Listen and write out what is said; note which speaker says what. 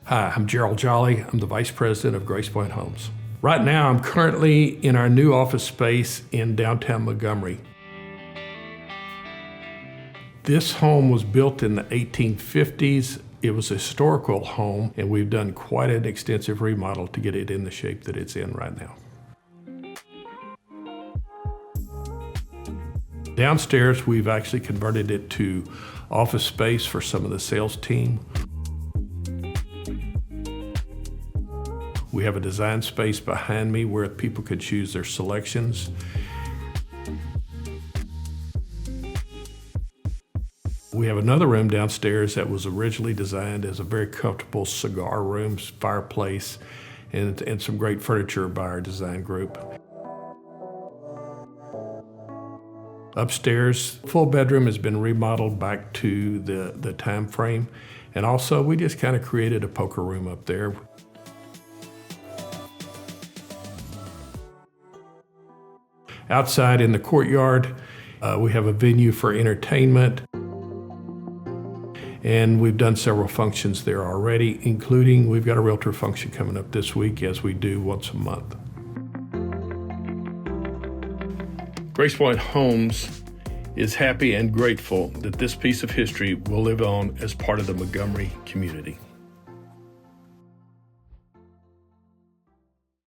Speaker 1: Hi, I'm Gerald Jolly. I'm the Vice President of Grace Point Homes. Right now, I'm currently in our new office space in downtown Montgomery. This home was built in the 1850s. It was a historical home, and we've done quite an extensive remodel to get it in the shape that it's in right now. Downstairs, we've actually converted it to office space for some of the sales team. We have a design space behind me where people could choose their selections. We have another room downstairs that was originally designed as a very comfortable cigar room, fireplace, and some great furniture by our design group. Upstairs, full bedroom has been remodeled back to the time frame. And also, we just kind of created a poker room up there. Outside in the courtyard, we have a venue for entertainment. And we've done several functions there already, including we've got a realtor function coming up this week, as we do once a month. Grace Point Homes is happy and grateful that this piece of history will live on as part of the Montgomery community.